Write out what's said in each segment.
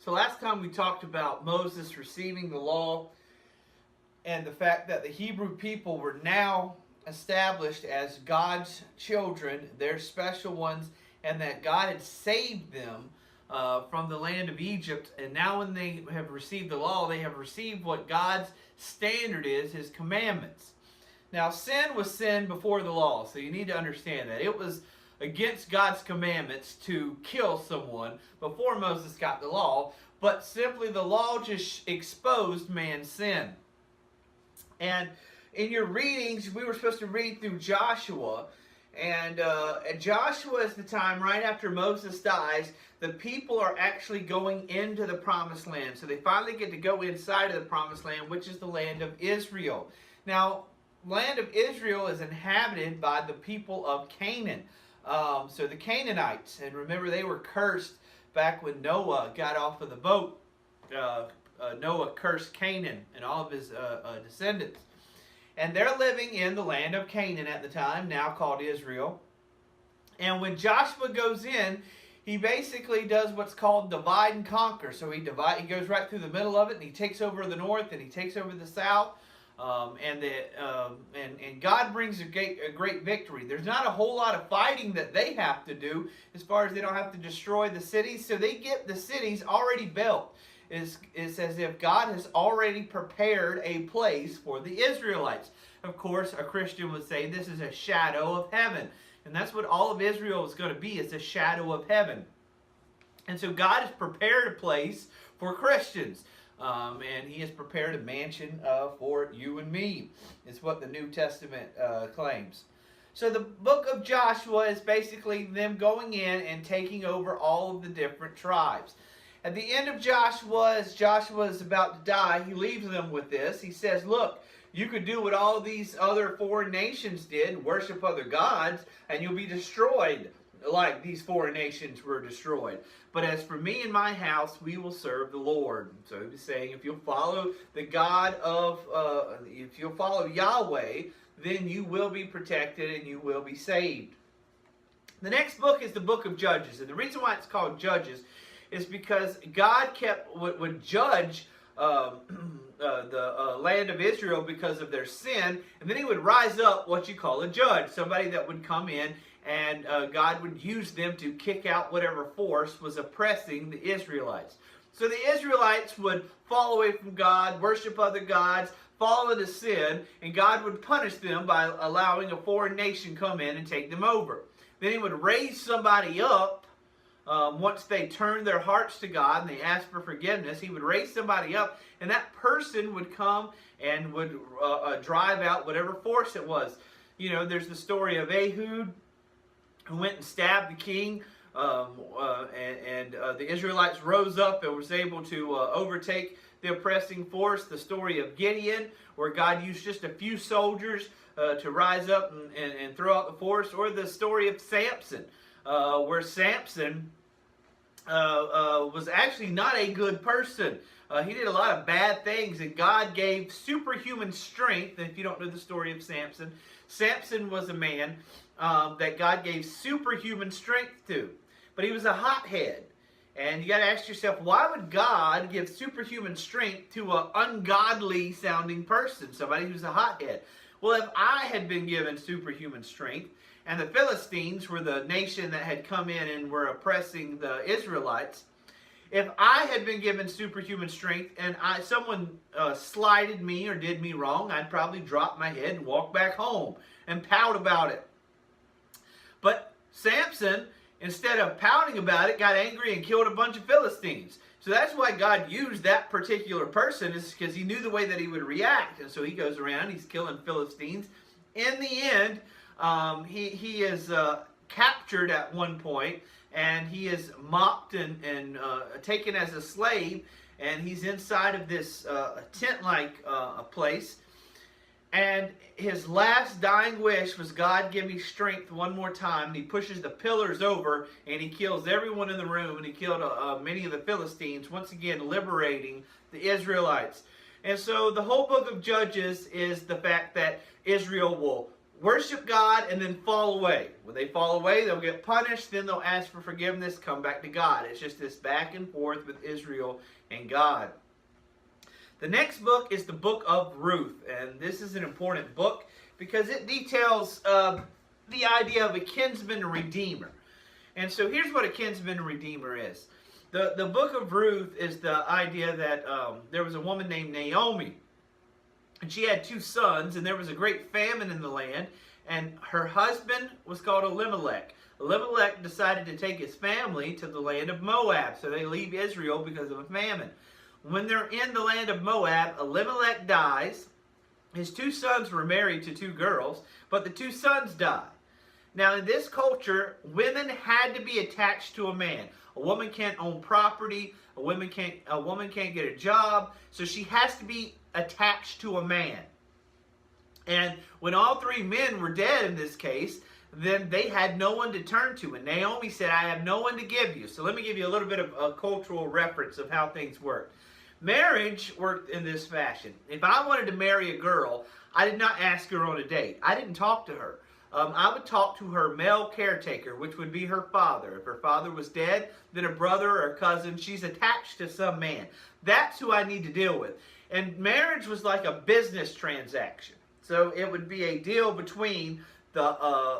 So last time we talked about Moses receiving the law and the fact that the Hebrew people were now established as God's children, their special ones, and that God had saved them from the land of Egypt. And now when they have received the law, they have received what God's standard is, His commandments. Now, sin was sin before the law, so you need to understand that. It was against God's commandments to kill someone before Moses got the law, but simply the law just exposed man's sin. And in your readings, we were supposed to read through Joshua, and Joshua is the time right after Moses dies. The people are actually going into the promised land, so they finally get to go inside of the promised land, which is the land of Israel. Now, land of Israel is inhabited by the people of Canaan. So the Canaanites, and remember they were cursed back when Noah got off of the boat. Noah cursed Canaan and all of his descendants. And they're living in the land of Canaan at the time, now called Israel. And when Joshua goes in, he basically does what's called divide and conquer. So he goes right through the middle of it, and he takes over the north, and he takes over the south. And God brings a great victory. There's not a whole lot of fighting that they have to do as far as they don't have to destroy the cities. So they get the cities already built. It's as if God has already prepared a place for the Israelites. Of course, a Christian would say this is a shadow of heaven. And that's what all of Israel is going to be. It's a shadow of heaven. And so God has prepared a place for Christians. And He has prepared a mansion for you and me. It's what the New Testament claims. So the book of Joshua is basically them going in and taking over all of the different tribes. At the end of Joshua, as Joshua is about to die, he leaves them with this. He says, look, you could do what all these other foreign nations did, worship other gods, and you'll be destroyed like these foreign nations were destroyed. But as for me and my house, we will serve the Lord. So he's saying, if you'll follow the God of, if you'll follow Yahweh, then you will be protected and you will be saved. The next book is the book of Judges. And the reason why it's called Judges is because God would judge the land of Israel because of their sin. And then He would rise up what you call a judge, somebody that would come in, and God would use them to kick out whatever force was oppressing the Israelites. So the Israelites would fall away from God, worship other gods, fall into sin, and God would punish them by allowing a foreign nation come in and take them over. Then He would raise somebody up. Once they turned their hearts to God and they asked for forgiveness, He would raise somebody up, and that person would come and would drive out whatever force it was. You know, there's the story of Ehud, who went and stabbed the king, and the Israelites rose up and was able to overtake the oppressing force. The story of Gideon, where God used just a few soldiers to rise up and throw out the force. Or the story of Samson, where Samson was actually not a good person. He did a lot of bad things, and God gave superhuman strength. And if you don't know the story of Samson, Samson was a man that God gave superhuman strength to. But he was a hothead. And you got to ask yourself, why would God give superhuman strength to an ungodly sounding person, somebody who's a hothead? Well, if I had been given superhuman strength, and the Philistines were the nation that had come in and were oppressing the Israelites, if I had been given superhuman strength and someone slighted me or did me wrong, I'd probably drop my head and walk back home and pout about it. But Samson, instead of pouting about it, got angry and killed a bunch of Philistines. So that's why God used that particular person, is because He knew the way that he would react. And so he goes around, he's killing Philistines. In the end, he is captured at one point, and he is mocked and taken as a slave, and he's inside of this tent-like place. And his last dying wish was, God, give me strength one more time. And he pushes the pillars over, and he kills everyone in the room, and he killed many of the Philistines, once again liberating the Israelites. And so the whole book of Judges is the fact that Israel worship God and then fall away. When they fall away, they'll get punished, then they'll ask for forgiveness, come back to God. It's just this back and forth with Israel and God. The next book is the book of Ruth, and this is an important book because it details the idea of a kinsman redeemer. And so here's what a kinsman redeemer is. The book of Ruth is the idea that there was a woman named Naomi, and she had 2 sons, and there was a great famine in the land, and her husband was called Elimelech. Elimelech decided to take his family to the land of Moab, so they leave Israel because of a famine. When they're in the land of Moab, Elimelech dies. His 2 sons were married to 2 girls, but the 2 sons die. Now, in this culture, women had to be attached to a man. A woman can't own property. A woman can't get a job. So she has to be attached to a man. And when all 3 men were dead in this case, then they had no one to turn to. And Naomi said, I have no one to give you. So let me give you a little bit of a cultural reference of how things work. Marriage worked in this fashion. If I wanted to marry a girl, I did not ask her on a date. I didn't talk to her. I would talk to her male caretaker, which would be her father. If her father was dead, then a brother or a cousin. She's attached to some man. That's who I need to deal with. And marriage was like a business transaction. So it would be a deal between the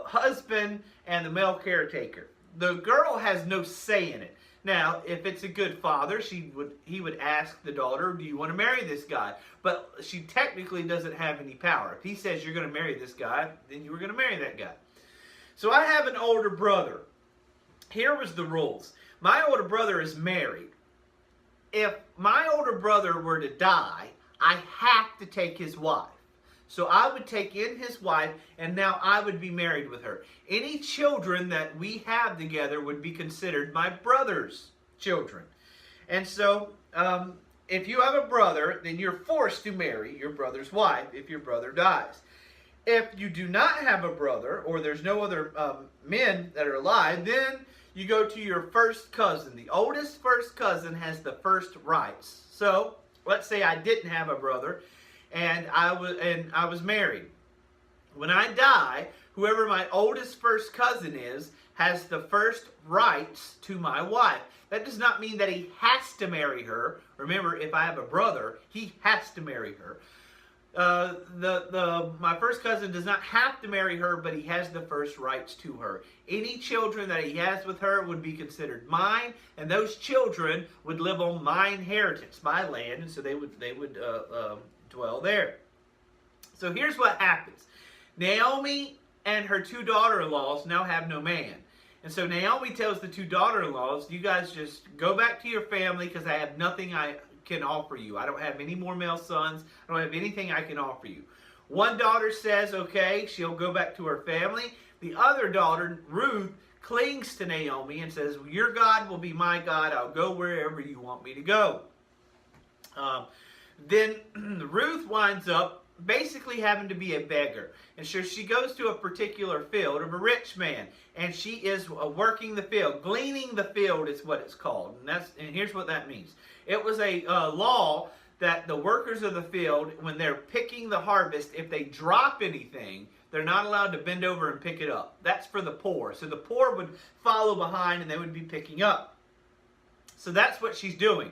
husband and the male caretaker. The girl has no say in it. Now, if it's a good father, he would ask the daughter, do you want to marry this guy? But she technically doesn't have any power. If he says you're going to marry this guy, then you were going to marry that guy. So I have an older brother. Here was the rules. My older brother is married. If my older brother were to die, I have to take his wife. So I would take in his wife, and now I would be married with her. Any children that we have together would be considered my brother's children. And so, if you have a brother, then you're forced to marry your brother's wife if your brother dies. If you do not have a brother, or there's no other men that are alive, then you go to your first cousin. The oldest first cousin has the first rights. So, let's say I didn't have a brother, and I was married. When I die, whoever my oldest first cousin is has the first rights to my wife. That does not mean that he has to marry her. Remember, if I have a brother, he has to marry her. My first cousin does not have to marry her, but he has the first rights to her. Any children that he has with her would be considered mine, and those children would live on my inheritance, my land, and so they would dwell there. So here's what happens. Naomi and her 2 daughter-in-laws now have no man. And so Naomi tells the 2 daughter-in-laws, you guys just go back to your family because I have nothing I can offer you. I don't have any more male sons. I don't have anything I can offer you. One daughter says, okay, she'll go back to her family. The other daughter, Ruth, clings to Naomi and says, your God will be my God. I'll go wherever you want me to go. Then Ruth winds up basically having to be a beggar. And so she goes to a particular field of a rich man, and she is working the field. Gleaning the field is what it's called. And here's what that means. It was a law that the workers of the field, when they're picking the harvest, if they drop anything, they're not allowed to bend over and pick it up. That's for the poor. So the poor would follow behind and they would be picking up. So that's what she's doing.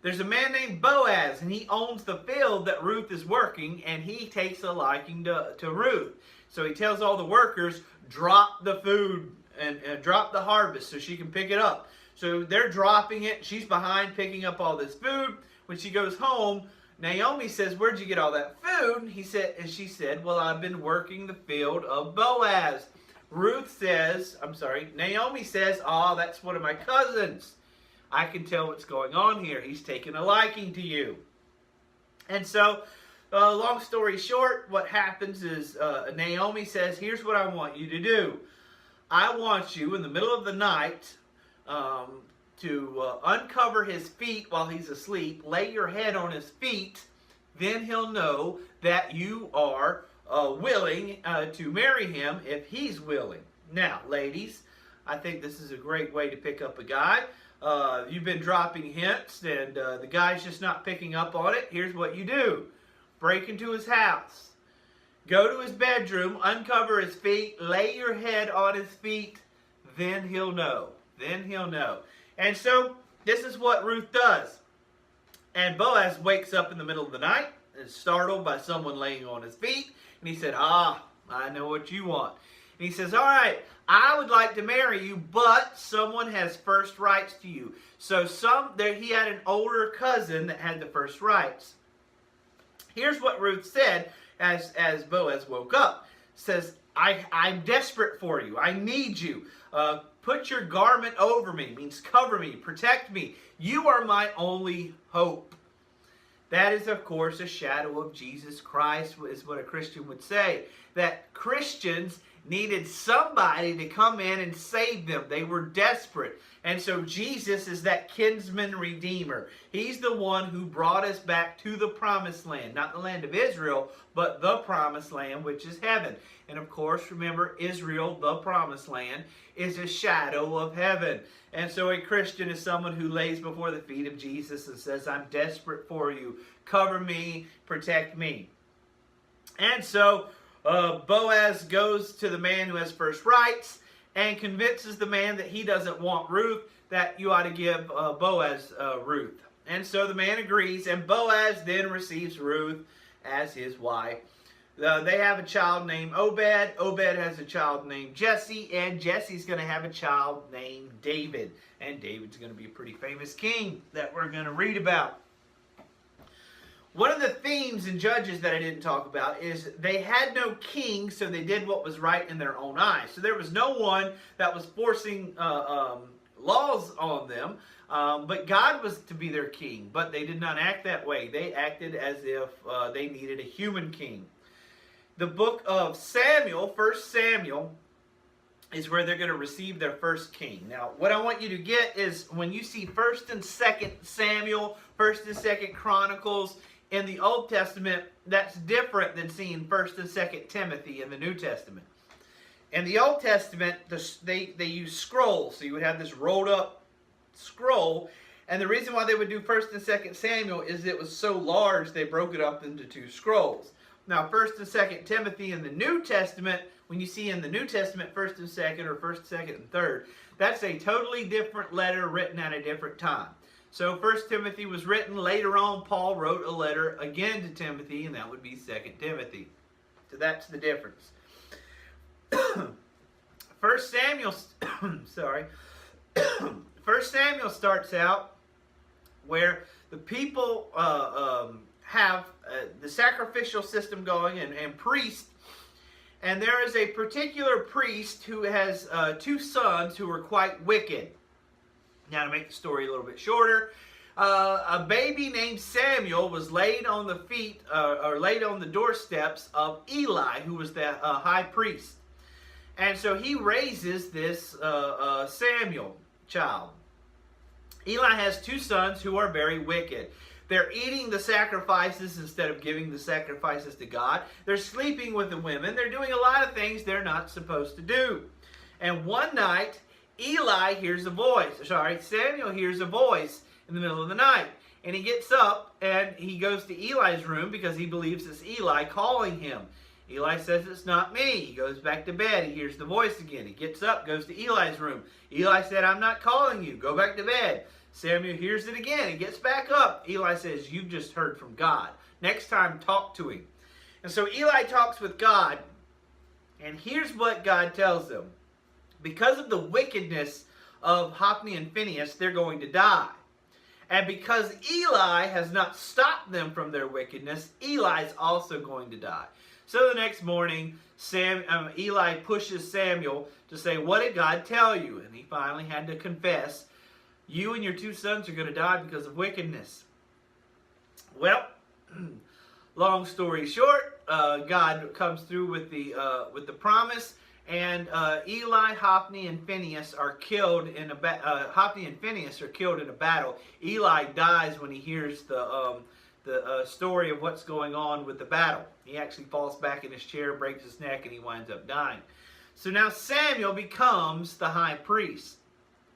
There's a man named Boaz, and he owns the field that Ruth is working, and he takes a liking to Ruth. So he tells all the workers, drop the food and drop the harvest so she can pick it up. So they're dropping it. She's behind picking up all this food. When she goes home, Naomi says, where'd you get all that food? She said, well, I've been working the field of Boaz. Naomi says, oh, that's one of my cousins. I can tell what's going on here. He's taken a liking to you. And so, long story short, what happens is Naomi says, here's what I want you to do. I want you in the middle of the night to uncover his feet while he's asleep, lay your head on his feet, then he'll know that you are willing to marry him if he's willing. Now, ladies, I think this is a great way to pick up a guy. You've been dropping hints and the guy's just not picking up on it. Here's what you do. Break into his house. Go to his bedroom, uncover his feet, lay your head on his feet, then he'll know. Then he'll know. And so this is what Ruth does. And Boaz wakes up in the middle of the night and is startled by someone laying on his feet. And he said, I know what you want. And he says, all right, I would like to marry you, but someone has first rights to you. So he had an older cousin that had the first rights. Here's what Ruth said as Boaz woke up. Says, I'm desperate for you. I need you. Put your garment over me, means cover me, protect me. You are my only hope. That is, of course, a shadow of Jesus Christ, is what a Christian would say. That Christians needed somebody to come in and save them. They were desperate. And so Jesus is that kinsman redeemer. He's the one who brought us back to the promised land. Not the land of Israel, but the promised land, which is heaven. And of course, remember, Israel, the promised land, is a shadow of heaven. And so a Christian is someone who lays before the feet of Jesus and says, I'm desperate for you. Cover me, protect me. And so Boaz goes to the man who has first rights and convinces the man that he doesn't want Ruth, that you ought to give Boaz Ruth. And so the man agrees, and Boaz then receives Ruth as his wife. They have a child named Obed. Obed has a child named Jesse, and Jesse's going to have a child named David. And David's going to be a pretty famous king that we're going to read about. One of the themes in Judges that I didn't talk about is they had no king, so they did what was right in their own eyes. So there was no one that was forcing laws on them, but God was to be their king. But they did not act that way. They acted as if they needed a human king. The book of Samuel, 1 Samuel, is where they're going to receive their first king. Now, what I want you to get is when you see 1 and 2 Samuel, 1 and 2 Chronicles in the Old Testament, that's different than seeing 1 and 2 Timothy in the New Testament. In the Old Testament, they use scrolls. So you would have this rolled up scroll. And the reason why they would do 1 and 2 Samuel is it was so large, they broke it up into two scrolls. Now, 1 and 2 Timothy in the New Testament, when you see in the New Testament 1 and 2 or 1, 2, and 3, that's a totally different letter written at a different time. So 1 Timothy was written later on. Paul wrote a letter again to Timothy, and that would be 2 Timothy. So that's the difference. 1 Samuel, sorry. 1 Samuel starts out where the people have the sacrificial system going and priests. And there is a particular priest who has two sons who are quite wicked. Now, to make the story a little bit shorter, a baby named Samuel was laid on the feet, or laid on the doorsteps of Eli, who was the high priest. And so he raises this Samuel child. Eli has two sons who are very wicked. They're eating the sacrifices instead of giving the sacrifices to God. They're sleeping with the women. They're doing a lot of things they're not supposed to do. And one night, Samuel hears a voice in the middle of the night. And he gets up and he goes to Eli's room because he believes it's Eli calling him. Eli says, it's not me. He goes back to bed. He hears the voice again. He gets up, goes to Eli's room. Eli said, I'm not calling you. Go back to bed. Samuel hears it again. He gets back up. Eli says, you've just heard from God. Next time, talk to him. And so Eli talks with God. And here's what God tells him. Because of the wickedness of Hophni and Phinehas, they're going to die. And because Eli has not stopped them from their wickedness, Eli's also going to die. So the next morning, Eli pushes Samuel to say, what did God tell you? And he finally had to confess, you and your two sons are going to die because of wickedness. Well, long story short, God comes through with the promise, and Eli, Hophni, and Phinehas are killed in a Hophni and Phinehas are killed in a battle. Eli dies when he hears the story of what's going on with the battle. He actually falls back in his chair, breaks his neck, and he winds up dying. So now Samuel becomes the high priest.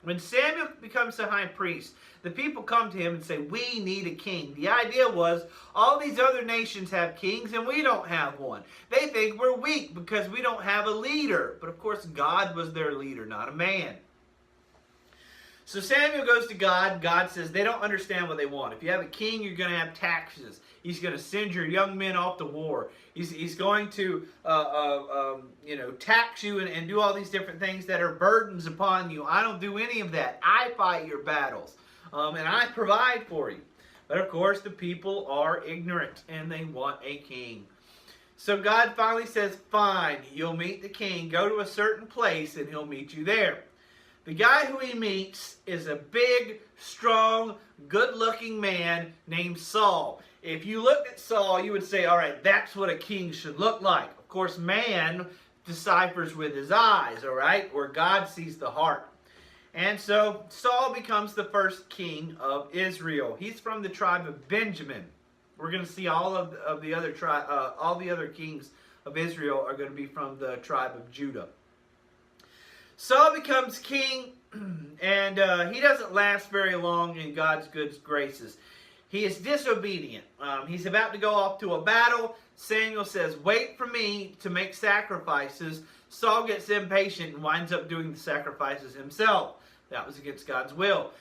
When Samuel becomes the high priest, the people come to him and say, we need a king. The idea was, all these other nations have kings and we don't have one. They think we're weak because we don't have a leader. But of course, God was their leader, not a man. So Samuel goes to God. God says they don't understand what they want. If you have a king, you're going to have taxes. He's going to send your young men off to war. He's going to tax you and do all these different things that are burdens upon you. I don't do any of that. I fight your battles, and I provide for you. But of course, the people are ignorant and they want a king. So God finally says, fine, you'll meet the king. Go to a certain place and he'll meet you there. The guy who he meets is a big, strong, good-looking man named Saul. If you looked at Saul, you would say, all right, that's what a king should look like. Of course, man deciphers with his eyes, all right, where God sees the heart. And so Saul becomes the first king of Israel. He's from the tribe of Benjamin. We're going to see all of the other all the other kings of Israel are going to be from the tribe of Judah. Saul becomes king, and he doesn't last very long in God's good graces. He is disobedient. He's about to go off to a battle. Samuel says, wait for me to make sacrifices. Saul gets impatient and winds up doing the sacrifices himself. That was against God's will.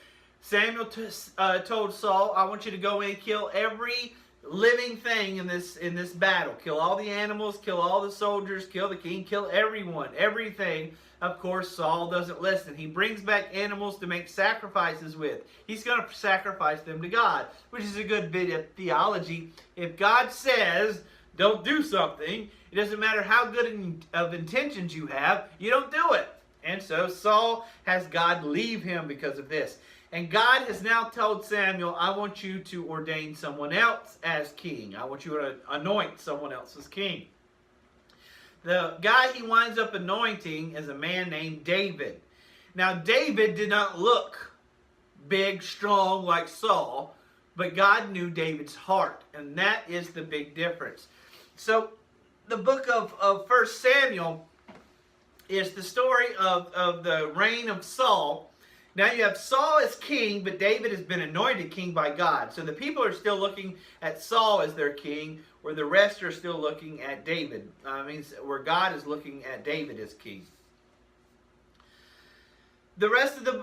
Samuel told Saul, I want you to go in and kill every living thing in this battle. Kill all the animals, kill all the soldiers, kill the king, kill everyone, everything. Of course, Saul doesn't listen. He brings back animals to make sacrifices with. He's going to sacrifice them to God, which is a good bit of theology. If God says, don't do something, it doesn't matter how good of intentions you have, you don't do it. And so Saul has God leave him because of this. And God has now told Samuel, I want you to ordain someone else as king. I want you to anoint someone else as king. The guy he winds up anointing is a man named David. Now, David did not look big, strong like Saul, but God knew David's heart, and that is the big difference. So, the book of 1 Samuel is the story of the reign of Saul. Now you have Saul as king, but David has been anointed king by God. So the people are still looking at Saul as their king, where the rest are still looking at David. Where God is looking at David as king. The rest of the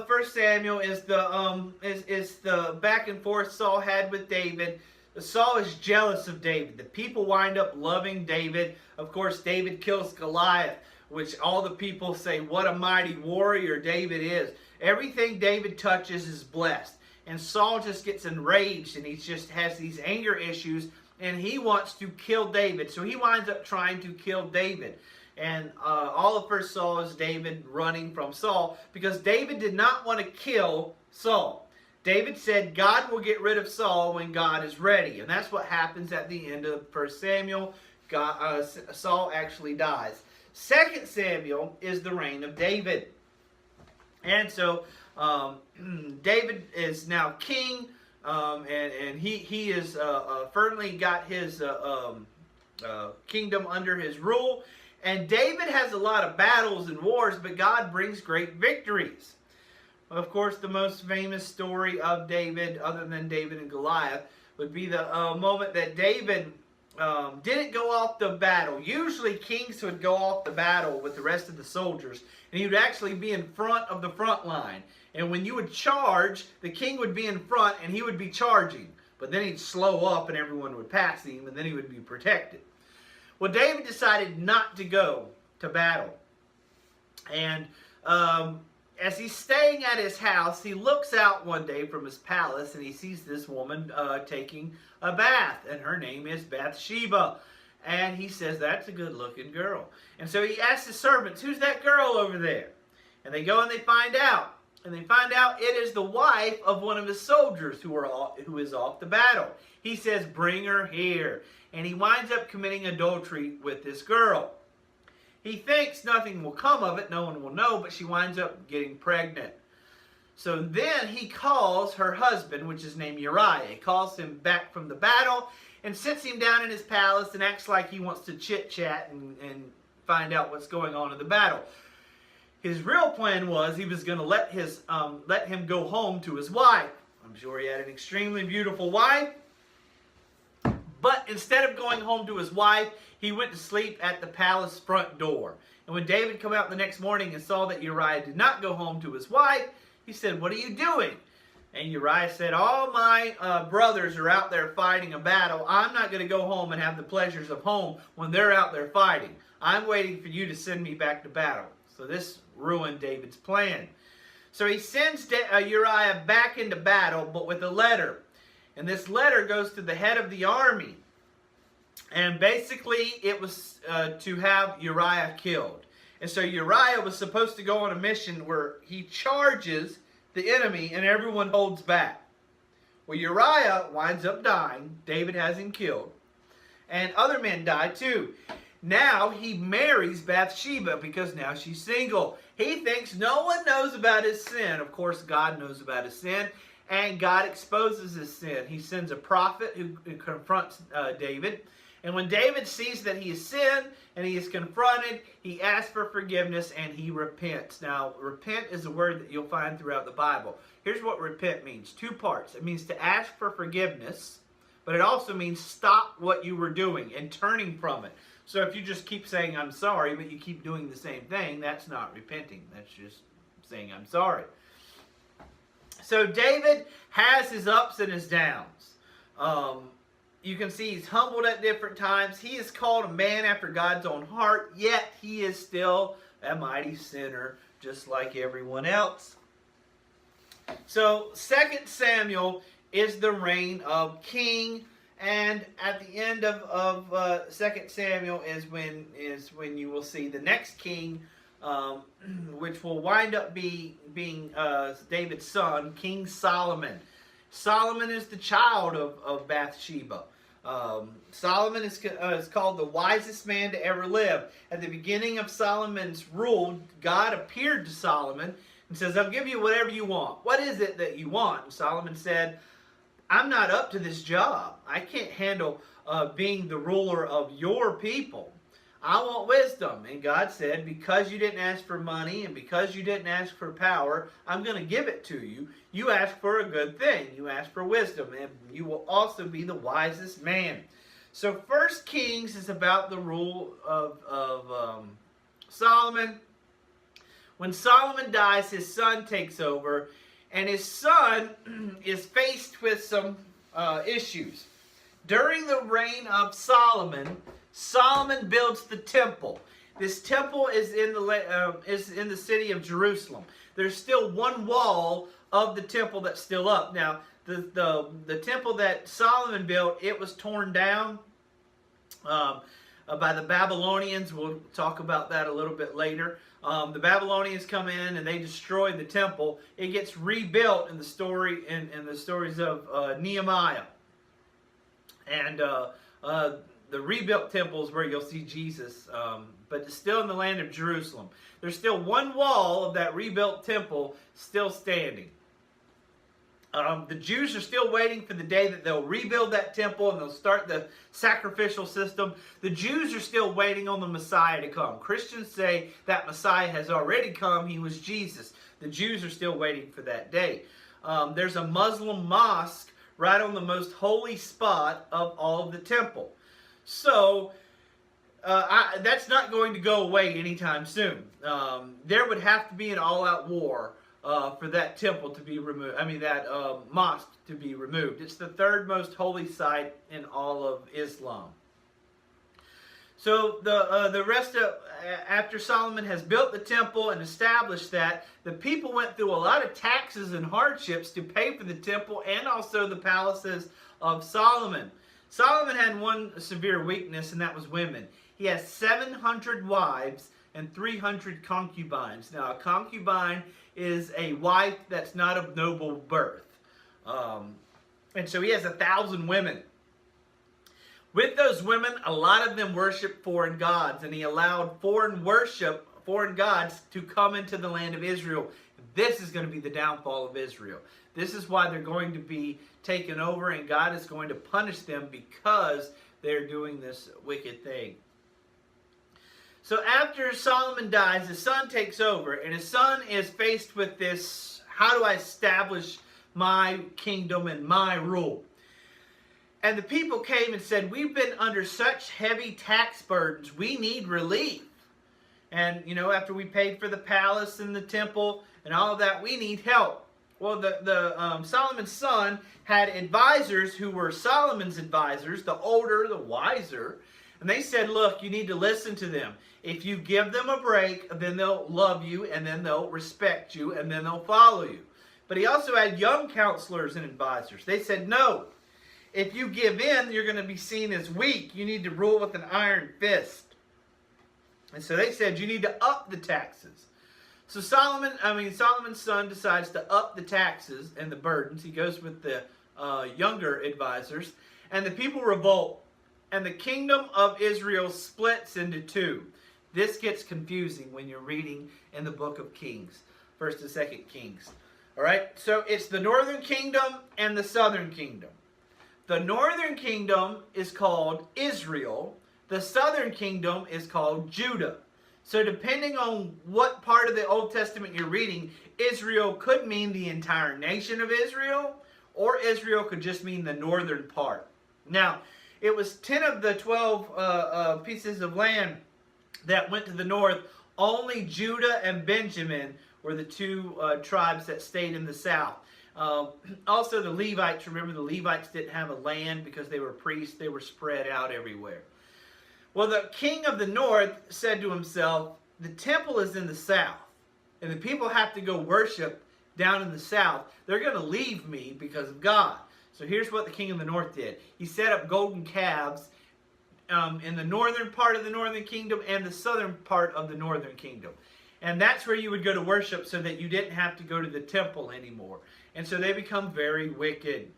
1 Samuel is the back and forth Saul had with David. Saul is jealous of David. The people wind up loving David. Of course, David kills Goliath, which all the people say, what a mighty warrior David is. Everything David touches is blessed. And Saul just gets enraged, and he just has these anger issues, and he wants to kill David. So he winds up trying to kill David. And all of 1 Saul is David running from Saul, because David did not want to kill Saul. David said God will get rid of Saul when God is ready. And that's what happens at the end of 1 Samuel. Saul actually dies. 2 Samuel is the reign of David. And so David is now king, and he is firmly got his kingdom under his rule. And David has a lot of battles and wars, but God brings great victories. Of course, the most famous story of David, other than David and Goliath, would be the moment that David didn't go off the battle. Usually kings would go off the battle with the rest of the soldiers, and he would actually be in front of the front line. And when you would charge, the king would be in front and he would be charging. But then he'd slow up and everyone would pass him, and then he would be protected. Well, David decided not to go to battle. And as he's staying at his house, he looks out one day from his palace and he sees this woman taking a bath, and her name is Bathsheba. And he says, that's a good-looking girl. And so he asks his servants, who's that girl over there? And they go and they find out. And they find out it is the wife of one of his soldiers who is off the battle. He says, bring her here. And he winds up committing adultery with this girl. He thinks nothing will come of it, no one will know, but she winds up getting pregnant. So then he calls her husband, which is named Uriah. He calls him back from the battle and sits him down in his palace and acts like he wants to chit-chat and find out what's going on in the battle. His real plan was he was going to let him go home to his wife. I'm sure he had an extremely beautiful wife. But instead of going home to his wife, he went to sleep at the palace front door. And when David came out the next morning and saw that Uriah did not go home to his wife, he said, "What are you doing?" And Uriah said, "All my brothers are out there fighting a battle. I'm not going to go home and have the pleasures of home when they're out there fighting. I'm waiting for you to send me back to battle." So this ruined David's plan. So he sends Uriah back into battle, but with a letter. And this letter goes to the head of the army. And basically it was to have Uriah killed. And so Uriah was supposed to go on a mission where he charges the enemy and everyone holds back. Well, Uriah winds up dying. David has him killed. And other men die too. Now he marries Bathsheba because now she's single. He thinks no one knows about his sin. Of course, God knows about his sin. And God exposes his sin. He sends a prophet who confronts David. And when David sees that he has sinned and he is confronted, he asks for forgiveness and he repents. Now, repent is a word that you'll find throughout the Bible. Here's what repent means. Two parts. It means to ask for forgiveness, but it also means stop what you were doing and turning from it. So if you just keep saying, "I'm sorry," but you keep doing the same thing, that's not repenting. That's just saying, "I'm sorry." So David has his ups and his downs. You can see he's humbled at different times. He is called a man after God's own heart, yet he is still a mighty sinner, just like everyone else. So 2 Samuel is the reign of king, and at the end of 2 Samuel is when you will see the next king, which will wind up being David's son, King Solomon. Solomon is the child of Bathsheba. Solomon is called the wisest man to ever live. At the beginning of Solomon's rule, God appeared to Solomon and says, "I'll give you whatever you want." "What is it that you want?" And Solomon said, "I'm not up to this job. I can't handle being the ruler of your people. I want wisdom." And God said, "Because you didn't ask for money and because you didn't ask for power, I'm going to give it to you. You asked for a good thing. You asked for wisdom, and you will also be the wisest man." So 1 Kings is about the rule of Solomon. When Solomon dies, his son takes over, and his son is faced with some issues. During the reign of Solomon, Solomon builds the temple. This temple is in the city of Jerusalem. There's still one wall of the temple that's still up. Now, the temple that Solomon built, it was torn down by the Babylonians. We'll talk about that a little bit later. The Babylonians come in and they destroy the temple. It gets rebuilt in the stories of Nehemiah. And the rebuilt temple is where you'll see Jesus, but it's still in the land of Jerusalem. There's still one wall of that rebuilt temple still standing. The Jews are still waiting for the day that they'll rebuild that temple and they'll start the sacrificial system. The Jews are still waiting on the Messiah to come. Christians say that Messiah has already come. He was Jesus. The Jews are still waiting for that day. There's a Muslim mosque right on the most holy spot of all of the temple. So that's not going to go away anytime soon. There would have to be an all-out war for that temple to be removed. I mean, that mosque to be removed. It's the third most holy site in all of Islam. So the rest of after Solomon has built the temple and established that, the people went through a lot of taxes and hardships to pay for the temple and also the palaces of Solomon. Solomon had one severe weakness, and that was women. He has 700 wives and 300 concubines. Now, a concubine is a wife that's not of noble birth. And so he has 1,000 women. With those women, a lot of them worship foreign gods, and he allowed foreign gods to come into the land of Israel. This is going to be the downfall of Israel. This is why they're going to be taken over, and God is going to punish them because they're doing this wicked thing. So after Solomon dies, his son takes over, and his son is faced with this: how do I establish my kingdom and my rule? And the people came and said, we've been under such heavy tax burdens, we need relief. And, you know, after we paid for the palace and the temple and all of that, we need help. Well, Solomon's son had advisors who were Solomon's advisors, the older, the wiser. And they said, look, you need to listen to them. If you give them a break, then they'll love you, and then they'll respect you, and then they'll follow you. But he also had young counselors and advisors. They said, no. If you give in, you're going to be seen as weak. You need to rule with an iron fist. And so they said, you need to up the taxes. So Solomon's son decides to up the taxes and the burdens. He goes with the younger advisors. And the people revolt. And the kingdom of Israel splits into two. This gets confusing when you're reading in the book of Kings. 1st and 2nd Kings. All right? So it's the northern kingdom and the southern kingdom. The northern kingdom is called Israel. The southern kingdom is called Judah. So depending on what part of the Old Testament you're reading, Israel could mean the entire nation of Israel, or Israel could just mean the northern part. Now, it was 10 of the 12 pieces of land that went to the north. Only Judah and Benjamin were the two tribes that stayed in the south. Also the Levites, remember the Levites didn't have a land because they were priests. They were spread out everywhere. Well, the king of the north said to himself, the temple is in the south, and the people have to go worship down in the south. They're going to leave me because of God. So here's what the king of the north did. He set up golden calves in the northern part of the northern kingdom and the southern part of the northern kingdom. And that's where you would go to worship so that you didn't have to go to the temple anymore. And so they become very wicked.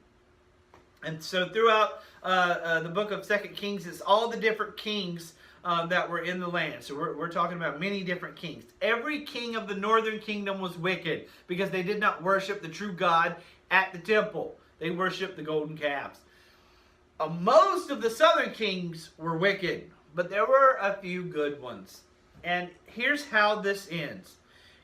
And so throughout the book of 2nd Kings, it's all the different kings that were in the land. So we're talking about many different kings. Every king of the northern kingdom was wicked because they did not worship the true God at the temple. They worshiped the golden calves. Most of the southern kings were wicked, but there were a few good ones. And here's how this ends.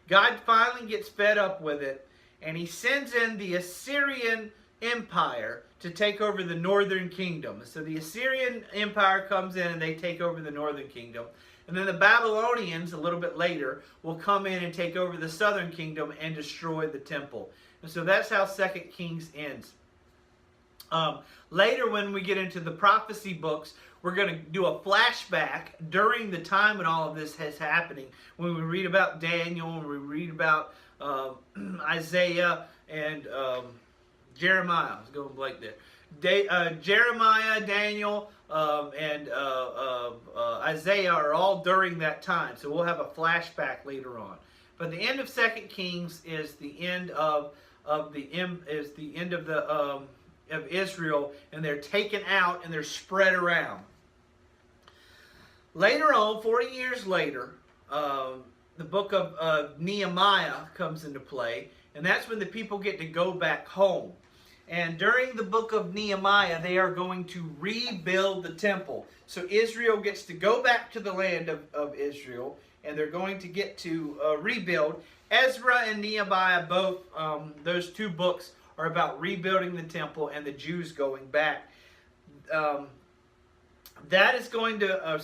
God finally gets fed up with it, and he sends in the Assyrian Empire to take over the northern kingdom. So the Assyrian Empire comes in and they take over the northern kingdom. And then the Babylonians, a little bit later, will come in and take over the southern kingdom and destroy the temple. And so that's how 2nd Kings ends. Later, when we get into the prophecy books, we're going to do a flashback during the time when all of this is happening. When we read about Daniel, and we read about Isaiah and Jeremiah. I was going blank there. Jeremiah, Daniel, and Isaiah are all during that time. So we'll have a flashback later on. But the end of 2nd Kings is the end of Israel, and they're taken out and they're spread around. Later on, 40 years later, the book of Nehemiah comes into play, and that's when the people get to go back home. And during the book of Nehemiah, they are going to rebuild the temple. So Israel gets to go back to the land of Israel, and they're going to get to rebuild. Ezra and Nehemiah, both those two books are about rebuilding the temple and the Jews going back. That is going to,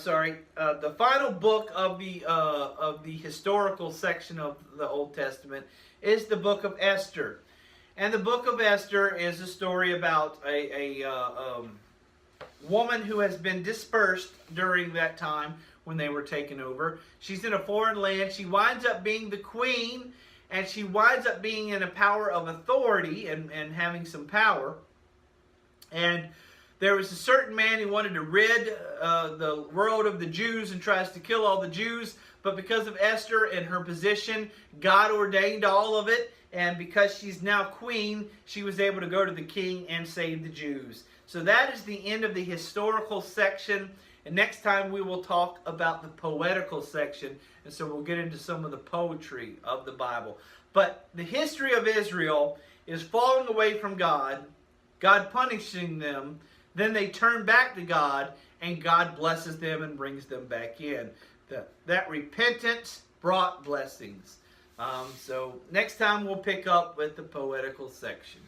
the final book of the historical section of the Old Testament is the book of Esther. And the book of Esther is a story about a woman who has been dispersed during that time when they were taken over. She's in a foreign land. She winds up being the queen, and she winds up being in a power of authority and having some power. And there was a certain man who wanted to rid the world of the Jews and tries to kill all the Jews. But because of Esther and her position, God ordained all of it. And because she's now queen, she was able to go to the king and save the Jews. So that is the end of the historical section. And next time we will talk about the poetical section. And so we'll get into some of the poetry of the Bible. But the history of Israel is falling away from God, God punishing them. Then they turn back to God, and God blesses them and brings them back in. that repentance brought blessings. So next time we'll pick up with the poetical section.